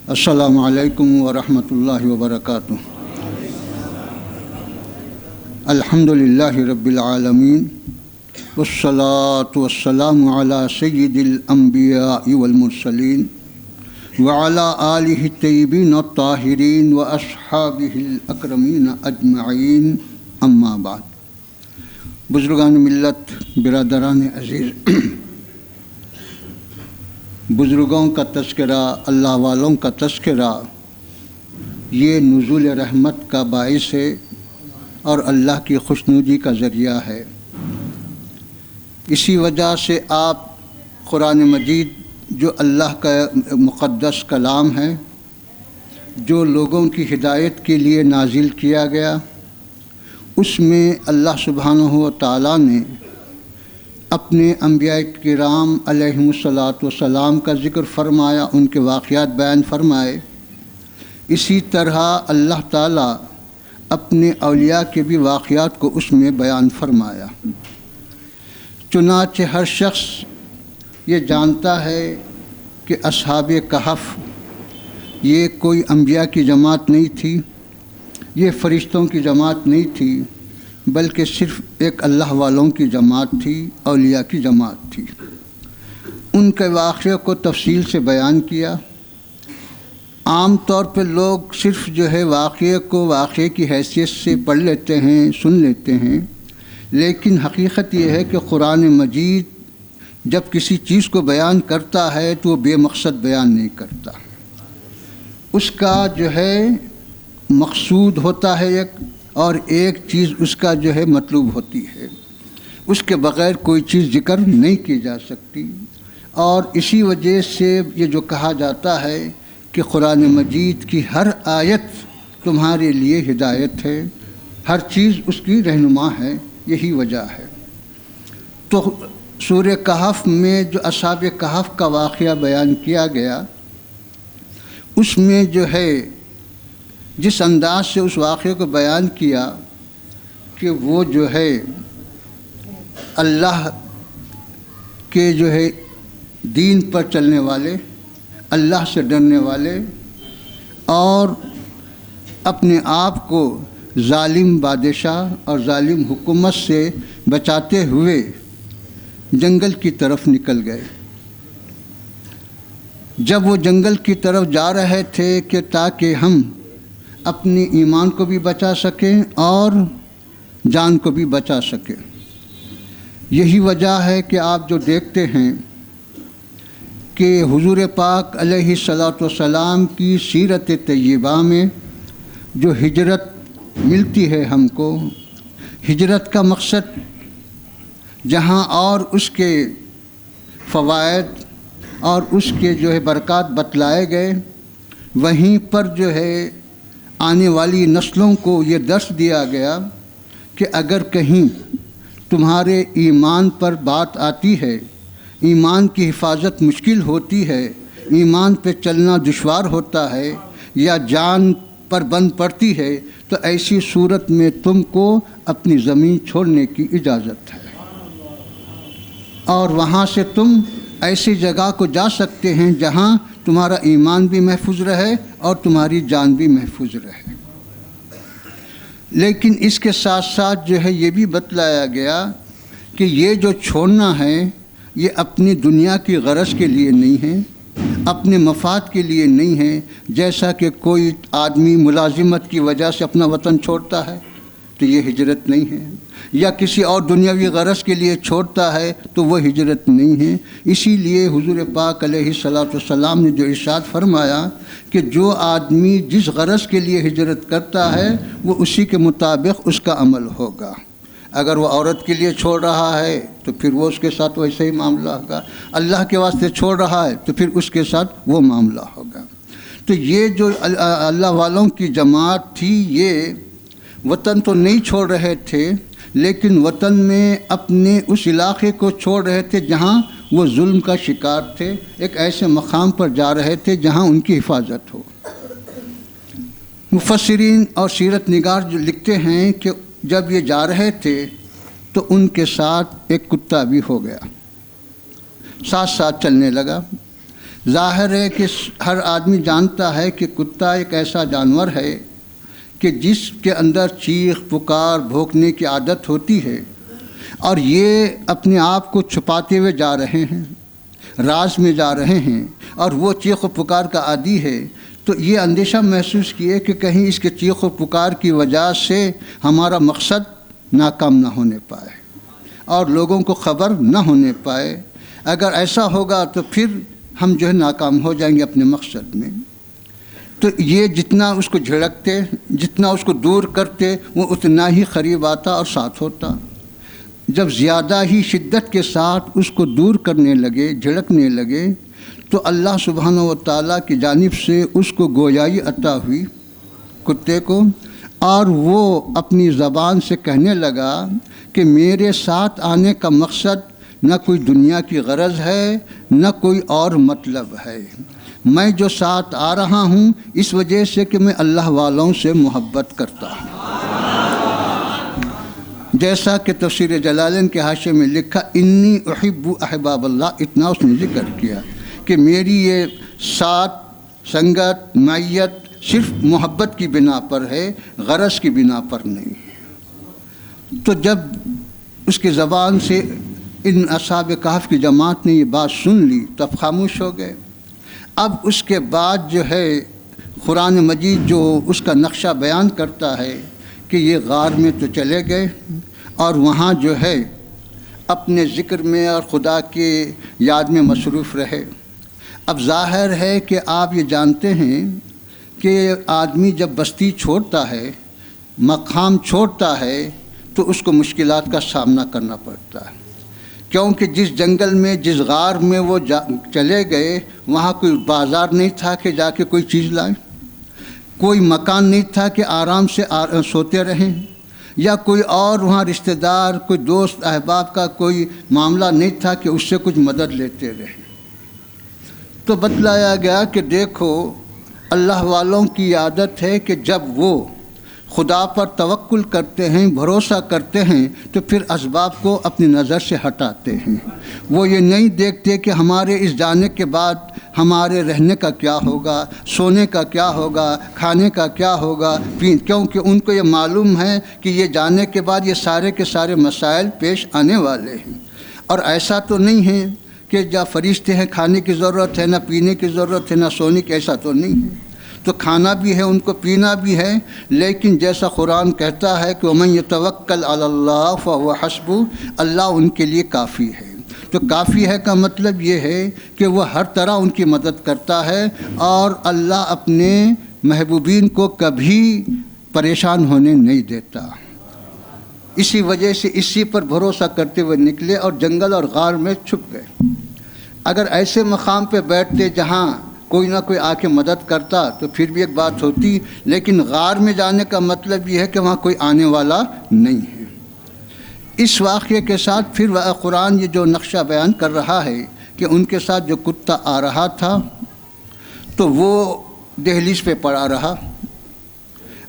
السلام علیکم ورحمۃ اللہ وبرکاتہ۔ الحمد للہ رب العالمین والصلاة والسلام علی سید الانبیاء والمرسلین وعلی آلہ الطیبین الطاہرین واصحابہ الاکرمین اجمعین، اما بعد۔ بزرگان ملت، برادران عزیز، بزرگوں کا تذکرہ، اللہ والوں کا تذکرہ یہ نزول رحمت کا باعث ہے اور اللہ کی خوشنودی کا ذریعہ ہے۔ اسی وجہ سے آپ قرآن مجید جو اللہ کا مقدس کلام ہے، جو لوگوں کی ہدایت کے لیے نازل کیا گیا، اس میں اللہ سبحانہ و تعالیٰ نے اپنے انبیاء کرام علیہم الصلاۃ والسلام کا ذکر فرمایا، ان کے واقعات بیان فرمائے۔ اسی طرح اللہ تعالیٰ اپنے اولیاء کے بھی واقعات کو اس میں بیان فرمایا۔ چنانچہ ہر شخص یہ جانتا ہے کہ اصحاب کہف یہ کوئی انبیاء کی جماعت نہیں تھی، یہ فرشتوں کی جماعت نہیں تھی، بلکہ صرف ایک اللہ والوں کی جماعت تھی، اولیاء کی جماعت تھی۔ ان کے واقعے کو تفصیل سے بیان کیا۔ عام طور پہ لوگ صرف واقعے کو واقعے کی حیثیت سے پڑھ لیتے ہیں، سن لیتے ہیں، لیکن حقیقت یہ ہے کہ قرآن مجید جب کسی چیز کو بیان کرتا ہے تو وہ بے مقصد بیان نہیں کرتا۔ اس کا مقصود ہوتا ہے ایک، اور ایک چیز اس کا مطلوب ہوتی ہے۔ اس کے بغیر کوئی چیز ذکر نہیں کی جا سکتی، اور اسی وجہ سے یہ جو کہا جاتا ہے کہ قرآن مجید کی ہر آیت تمہارے لیے ہدایت ہے، ہر چیز اس کی رہنما ہے، یہی وجہ ہے۔ تو سورہ کہف میں جو اصحاب کہف کا واقعہ بیان کیا گیا، اس میں جس انداز سے اس واقعے کو بیان کیا کہ وہ اللہ کے دین پر چلنے والے، اللہ سے ڈرنے والے، اور اپنے آپ کو ظالم بادشاہ اور ظالم حکومت سے بچاتے ہوئے جنگل کی طرف نکل گئے۔ جب وہ جنگل کی طرف جا رہے تھے کہ تاکہ ہم اپنے ایمان کو بھی بچا سکیں اور جان کو بھی بچا سکیں، یہی وجہ ہے کہ آپ جو دیکھتے ہیں کہ حضور پاک علیہ الصلاۃ والسلام کی سیرت طیبہ میں جو ہجرت ملتی ہے ہم کو، ہجرت کا مقصد جہاں اور اس کے فوائد اور اس کے برکات بتلائے گئے، وہیں پر آنے والی نسلوں کو یہ درس دیا گیا کہ اگر کہیں تمہارے ایمان پر بات آتی ہے، ایمان کی حفاظت مشکل ہوتی ہے، ایمان پہ چلنا دشوار ہوتا ہے، یا جان پر بند پڑتی ہے، تو ایسی صورت میں تم کو اپنی زمین چھوڑنے کی اجازت ہے، اور وہاں سے تم ایسی جگہ کو جا سکتے ہیں جہاں تمہارا ایمان بھی محفوظ رہے اور تمہاری جان بھی محفوظ رہے۔ لیکن اس کے ساتھ ساتھ یہ بھی بتلایا گیا کہ یہ جو چھوڑنا ہے یہ اپنی دنیا کی غرض کے لیے نہیں ہے، اپنے مفاد کے لیے نہیں ہے۔ جیسا کہ کوئی آدمی ملازمت کی وجہ سے اپنا وطن چھوڑتا ہے تو یہ ہجرت نہیں ہے، یا کسی اور دنیاوی غرض کے لیے چھوڑتا ہے تو وہ ہجرت نہیں ہے۔ اسی لیے حضور پاک علیہ الصلاۃ والسلام نے جو ارشاد فرمایا کہ جو آدمی جس غرض کے لیے ہجرت کرتا ہے وہ اسی کے مطابق اس کا عمل ہوگا۔ اگر وہ عورت کے لیے چھوڑ رہا ہے تو پھر وہ اس کے ساتھ ویسا ہی معاملہ ہوگا، اللہ کے واسطے چھوڑ رہا ہے تو پھر اس کے ساتھ وہ معاملہ ہوگا۔ تو یہ جو اللہ والوں کی جماعت تھی، یہ وطن تو نہیں چھوڑ رہے تھے، لیکن وطن میں اپنے اس علاقے کو چھوڑ رہے تھے جہاں وہ ظلم کا شکار تھے، ایک ایسے مقام پر جا رہے تھے جہاں ان کی حفاظت ہو۔ مفسرین اور سیرت نگار جو لکھتے ہیں کہ جب یہ جا رہے تھے تو ان کے ساتھ ایک کتا بھی ہو گیا، ساتھ ساتھ چلنے لگا۔ ظاہر ہے کہ ہر آدمی جانتا ہے کہ کتا ایک ایسا جانور ہے کہ جس کے اندر چیخ پکار بھونکنے کی عادت ہوتی ہے، اور یہ اپنے آپ کو چھپاتے ہوئے جا رہے ہیں، راز میں جا رہے ہیں، اور وہ چیخ و پکار کا عادی ہے، تو یہ اندیشہ محسوس کیے کہ کہیں اس کے چیخ و پکار کی وجہ سے ہمارا مقصد ناکام نہ ہونے پائے اور لوگوں کو خبر نہ ہونے پائے۔ اگر ایسا ہوگا تو پھر ہم جو ہے ناکام ہو جائیں گے اپنے مقصد میں۔ تو یہ جتنا اس کو جھڑکتے، جتنا اس کو دور کرتے، وہ اتنا ہی قریب آتا اور ساتھ ہوتا۔ جب زیادہ ہی شدت کے ساتھ اس کو دور کرنے لگے، جھڑکنے لگے، تو اللہ سبحانہ و تعالیٰ کی جانب سے اس کو گویائی عطا ہوئی کتے کو، اور وہ اپنی زبان سے کہنے لگا کہ میرے ساتھ آنے کا مقصد نہ کوئی دنیا کی غرض ہے، نہ کوئی اور مطلب ہے۔ میں جو ساتھ آ رہا ہوں اس وجہ سے کہ میں اللہ والوں سے محبت کرتا ہوں۔ جیسا کہ تفسیر جلالین کے حاشیے میں لکھا، انی احب احباب اللہ، اتنا اس نے ذکر کیا کہ میری یہ ساتھ سنگت معیت صرف محبت کی بنا پر ہے، غرض کی بنا پر نہیں۔ تو جب اس کی زبان سے ان اصحاب کہف کی جماعت نے یہ بات سن لی تب خاموش ہو گئے۔ اب اس کے بعد جو ہے قرآن مجید جو اس کا نقشہ بیان کرتا ہے کہ یہ غار میں تو چلے گئے اور وہاں جو ہے اپنے ذکر میں اور خدا کے یاد میں مصروف رہے۔ اب ظاہر ہے کہ آپ یہ جانتے ہیں کہ آدمی جب بستی چھوڑتا ہے، مقام چھوڑتا ہے، تو اس کو مشکلات کا سامنا کرنا پڑتا ہے، کیونکہ جس جنگل میں، جس غار میں وہ چلے گئے، وہاں کوئی بازار نہیں تھا کہ جا کے کوئی چیز لائیں، کوئی مکان نہیں تھا کہ آرام سے سوتے رہیں، یا کوئی اور وہاں رشتہ دار، کوئی دوست احباب کا کوئی معاملہ نہیں تھا کہ اس سے کچھ مدد لیتے رہیں۔ تو بتلایا گیا کہ دیکھو اللہ والوں کی عادت ہے کہ جب وہ خدا پر توکل کرتے ہیں، بھروسہ کرتے ہیں، تو پھر اسباب کو اپنی نظر سے ہٹاتے ہیں۔ وہ یہ نہیں دیکھتے کہ ہمارے اس جانے کے بعد ہمارے رہنے کا کیا ہوگا، سونے کا کیا ہوگا، کھانے کا کیا ہوگا، کیونکہ ان کو یہ معلوم ہے کہ یہ جانے کے بعد یہ سارے کے سارے مسائل پیش آنے والے ہیں۔ اور ایسا تو نہیں ہے کہ جب فرشتے ہیں کھانے کی ضرورت ہے، نہ پینے کی ضرورت ہے، نہ سونے کی، ایسا تو نہیں ہے۔ تو کھانا بھی ہے، ان کو پینا بھی ہے، لیکن جیسا قرآن کہتا ہے کہ وَمَن يَتَوَكَّلْ عَلَى اللَّهِ فَهُوَ حَسْبُهُ، اللہ ان کے لیے کافی ہے۔ تو کافی ہے کا مطلب یہ ہے کہ وہ ہر طرح ان کی مدد کرتا ہے، اور اللہ اپنے محبوبین کو کبھی پریشان ہونے نہیں دیتا۔ اسی وجہ سے اسی پر بھروسہ کرتے ہوئے نکلے اور جنگل اور غار میں چھپ گئے۔ اگر ایسے مقام پہ بیٹھتے جہاں کوئی نہ کوئی آ کے مدد کرتا تو پھر بھی ایک بات ہوتی، لیکن غار میں جانے کا مطلب یہ ہے کہ وہاں کوئی آنے والا نہیں ہے۔ اس واقعے کے ساتھ پھر قرآن یہ جو نقشہ بیان کر رہا ہے کہ ان کے ساتھ جو کتا آ رہا تھا تو وہ دہلیز پہ پڑا رہا۔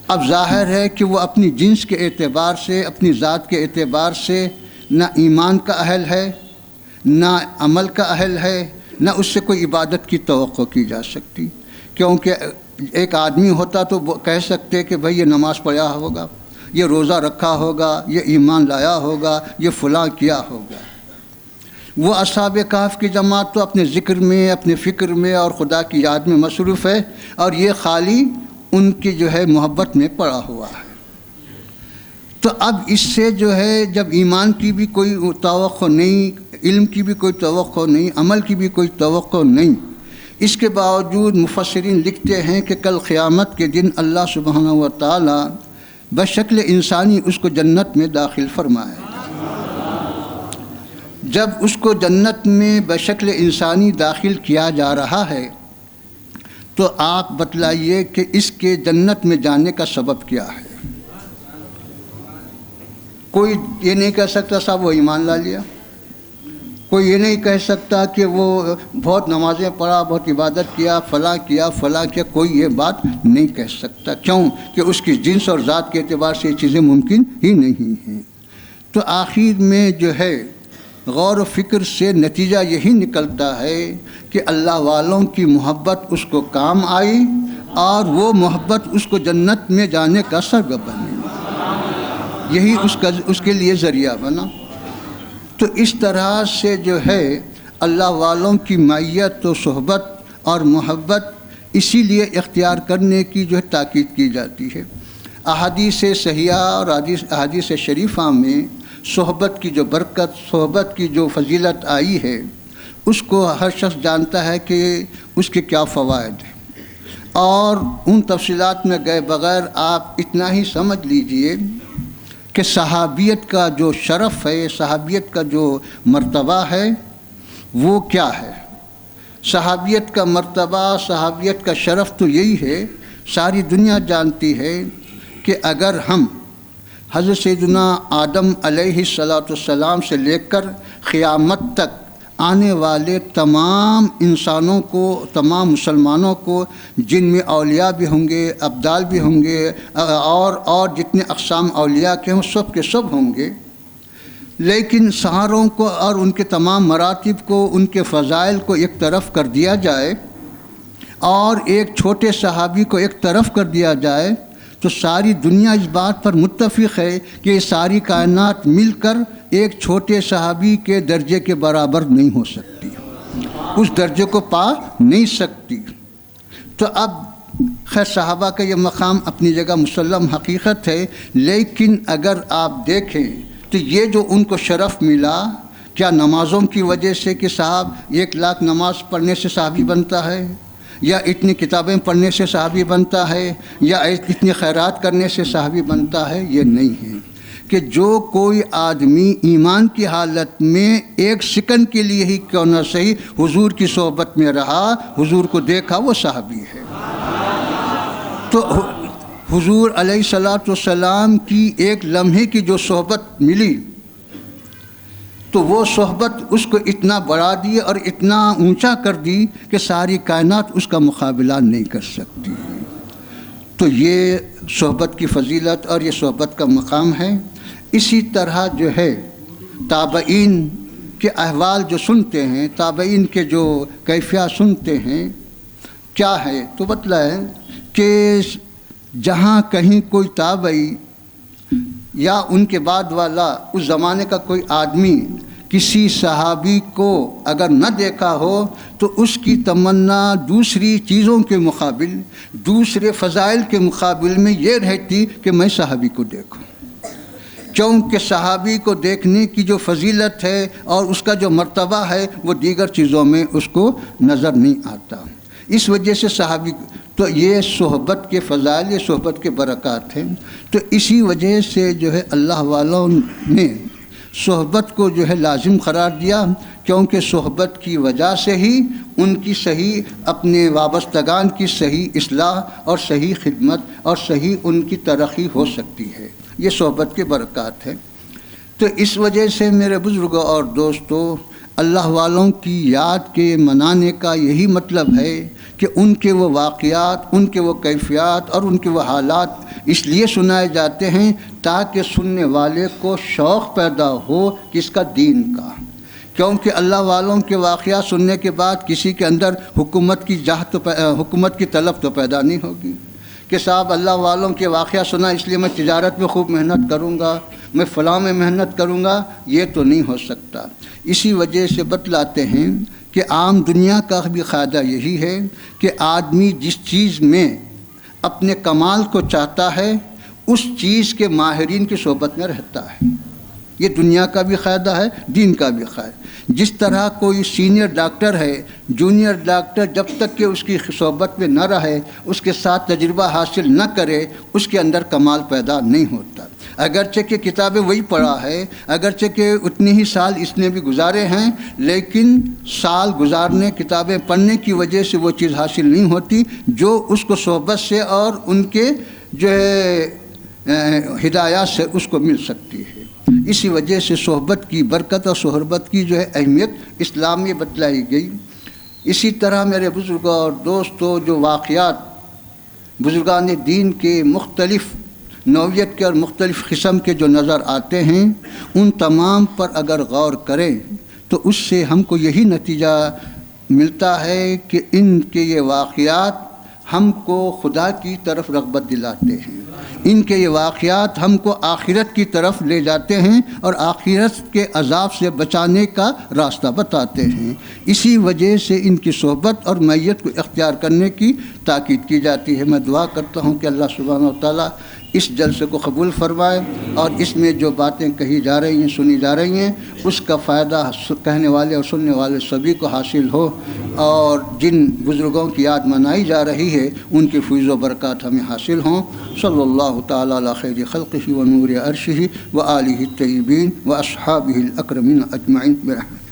اب ظاہر ہے کہ وہ اپنی جنس کے اعتبار سے، اپنی ذات کے اعتبار سے نہ ایمان کا اہل ہے، نہ عمل کا اہل ہے، نہ اس سے کوئی عبادت کی توقع کی جا سکتی، کیونکہ ایک آدمی ہوتا تو کہہ سکتے کہ بھئی یہ نماز پڑھا ہوگا، یہ روزہ رکھا ہوگا، یہ ایمان لایا ہوگا، یہ فلاں کیا ہوگا۔ وہ اصحاب کہف کی جماعت تو اپنے ذکر میں، اپنے فکر میں اور خدا کی یاد میں مصروف ہے، اور یہ خالی ان کی جو ہے محبت میں پڑا ہوا ہے۔ تو اب اس سے جو ہے جب ایمان کی بھی کوئی توقع نہیں، علم کی بھی کوئی توقع نہیں، عمل کی بھی کوئی توقع نہیں، اس کے باوجود مفسرین لکھتے ہیں کہ کل قیامت کے دن اللہ سبحانہ و تعالی بشکل انسانی اس کو جنت میں داخل فرمائے گا۔ جب اس کو جنت میں بشکل انسانی داخل کیا جا رہا ہے تو آپ بتلائیے کہ اس کے جنت میں جانے کا سبب کیا ہے؟ کوئی یہ نہیں کہہ سکتا صاحب وہ ایمان لا لیا، کوئی یہ نہیں کہہ سکتا کہ وہ بہت نمازیں پڑھا، بہت عبادت کیا، فلاں کیا، کوئی یہ بات نہیں کہہ سکتا۔ کیوں کہ اس کی جنس اور ذات کے اعتبار سے یہ چیزیں ممکن ہی نہیں ہیں۔ تو آخر میں جو ہے غور و فکر سے نتیجہ یہی نکلتا ہے کہ اللہ والوں کی محبت اس کو کام آئی اور وہ محبت اس کو جنت میں جانے کا سبب بنی، یہی اس کے لیے ذریعہ بنا۔ تو اس طرح سے جو ہے اللہ والوں کی معیت و صحبت اور محبت اسی لیے اختیار کرنے کی جو ہے تاکید کی جاتی ہے۔ احادیث صحیحہ اور احادیث شریفہ میں صحبت کی جو برکت، صحبت کی جو فضیلت آئی ہے، اس کو ہر شخص جانتا ہے کہ اس کے کیا فوائد ہیں، اور ان تفصیلات میں گئے بغیر آپ اتنا ہی سمجھ لیجئے کہ صحابیت کا جو شرف ہے، صحابیت کا جو مرتبہ ہے وہ کیا ہے۔ صحابیت کا مرتبہ، صحابیت کا شرف تو یہی ہے، ساری دنیا جانتی ہے کہ اگر ہم حضرت سیدنا آدم علیہ السلام سے لے کر قیامت تک آنے والے تمام انسانوں کو، تمام مسلمانوں کو، جن میں اولیاء بھی ہوں گے، ابدال بھی ہوں گے، اور جتنے اقسام اولیاء کے ہیں سب کے سب ہوں گے، لیکن سحروں کو اور ان کے تمام مراتب کو، ان کے فضائل کو ایک طرف کر دیا جائے اور ایک چھوٹے صحابی کو ایک طرف کر دیا جائے، تو ساری دنیا اس بات پر متفق ہے کہ یہ ساری کائنات مل کر ایک چھوٹے صحابی کے درجے کے برابر نہیں ہو سکتی، اس درجے کو پا نہیں سکتی۔ تو اب خیر صحابہ کا یہ مقام اپنی جگہ مسلم حقیقت ہے، لیکن اگر آپ دیکھیں تو یہ جو ان کو شرف ملا، کیا نمازوں کی وجہ سے کہ صاحب 1,00,000 نماز پڑھنے سے صحابی بنتا ہے، یا اتنی کتابیں پڑھنے سے صحابی بنتا ہے، یا اتنی خیرات کرنے سے صحابی بنتا ہے؟ یہ نہیں ہے کہ جو کوئی آدمی ایمان کی حالت میں ایک سیکنڈ کے لیے ہی کیوں نہ صحیح حضور کی صحبت میں رہا، حضور کو دیکھا، وہ صحابی ہے۔ تو حضور علیہ السلام کی ایک لمحے کی جو صحبت ملی، تو وہ صحبت اس کو اتنا بڑھا دی اور اتنا اونچا کر دی کہ ساری کائنات اس کا مقابلہ نہیں کر سکتی۔ تو یہ صحبت کی فضیلت اور یہ صحبت کا مقام ہے۔ اسی طرح جو ہے تابعین کے احوال جو سنتے ہیں، تابعین کے جو کیفیات سنتے ہیں، کیا ہے تو بتلائیں کہ جہاں کہیں کوئی تابعی یا ان کے بعد والا اس زمانے کا کوئی آدمی کسی صحابی کو اگر نہ دیکھا ہو تو اس کی تمنا دوسری چیزوں کے مقابل، دوسرے فضائل کے مقابل میں یہ رہتی کہ میں صحابی کو دیکھوں، کیونکہ صحابی کو دیکھنے کی جو فضیلت ہے اور اس کا جو مرتبہ ہے وہ دیگر چیزوں میں اس کو نظر نہیں آتا۔ اس وجہ سے صحابی، تو یہ صحبت کے فضائل، یہ صحبت کے برکات ہیں۔ تو اسی وجہ سے جو ہے اللہ والوں نے صحبت کو جو ہے لازم قرار دیا، کیونکہ صحبت کی وجہ سے ہی ان کی صحیح اپنے وابستگان کی صحیح اصلاح اور صحیح خدمت اور صحیح ان کی ترقی ہو سکتی ہے۔ یہ صحبت کے برکات ہیں۔ تو اس وجہ سے میرے بزرگوں اور دوستوں، اللہ والوں کی یاد کے منانے کا یہی مطلب ہے کہ ان کے وہ واقعات، ان کے وہ کیفیات اور ان کے وہ حالات اس لیے سنائے جاتے ہیں تاکہ سننے والے کو شوق پیدا ہو کس کا، دین کا۔ کیونکہ اللہ والوں کے واقعات سننے کے بعد کسی کے اندر حکومت کی حکومت کی طلب تو پیدا نہیں ہوگی کہ صاحب اللہ والوں کے واقعہ سنا اس لیے میں تجارت میں خوب محنت کروں گا، میں فلاں میں محنت کروں گا، یہ تو نہیں ہو سکتا۔ اسی وجہ سے بتلاتے ہیں کہ عام دنیا کا بھی قاعدہ یہی ہے کہ آدمی جس چیز میں اپنے کمال کو چاہتا ہے اس چیز کے ماہرین کی صحبت میں رہتا ہے۔ یہ دنیا کا بھی قاعدہ ہے، دین کا بھی قاعدہ۔ جس طرح کوئی سینئر ڈاکٹر ہے، جونیئر ڈاکٹر جب تک کہ اس کی صحبت میں نہ رہے، اس کے ساتھ تجربہ حاصل نہ کرے، اس کے اندر کمال پیدا نہیں ہوتا۔ اگرچہ کہ کتابیں وہی پڑھا ہے، اگرچہ کہ اتنے ہی سال اس نے بھی گزارے ہیں، لیکن سال گزارنے، کتابیں پڑھنے کی وجہ سے وہ چیز حاصل نہیں ہوتی جو اس کو صحبت سے اور ان کے جو ہے ہدایات سے اس کو مل سکتی ہے۔ اسی وجہ سے صحبت کی برکت اور صحبت کی جو ہے اہمیت اسلام میں بتلائی گئی۔ اسی طرح میرے بزرگوں اور دوستوں، جو واقعات بزرگان دین کے مختلف نوعیت کے اور مختلف قسم کے جو نظر آتے ہیں ان تمام پر اگر غور کریں تو اس سے ہم کو یہی نتیجہ ملتا ہے کہ ان کے یہ واقعات ہم کو خدا کی طرف رغبت دلاتے ہیں، ان کے یہ واقعات ہم کو آخرت کی طرف لے جاتے ہیں اور آخرت کے عذاب سے بچانے کا راستہ بتاتے ہیں۔ اسی وجہ سے ان کی صحبت اور معیت کو اختیار کرنے کی تاکید کی جاتی ہے۔ میں دعا کرتا ہوں کہ اللہ سبحانہ و تعالیٰ اس جلسے کو قبول فرمائے اور اس میں جو باتیں کہی جا رہی ہیں، سنی جا رہی ہیں، اس کا فائدہ کہنے والے اور سننے والے سبھی کو حاصل ہو، اور جن بزرگوں کی یاد منائی جا رہی ہے ان کی فیض و برکات ہمیں حاصل ہوں۔ صلی اللہ تعالیٰ علی خیر خلقہ و نور عرشہ و آلہ الطیبین و اصحابہ الاکرمین اجمعین برحمتہ۔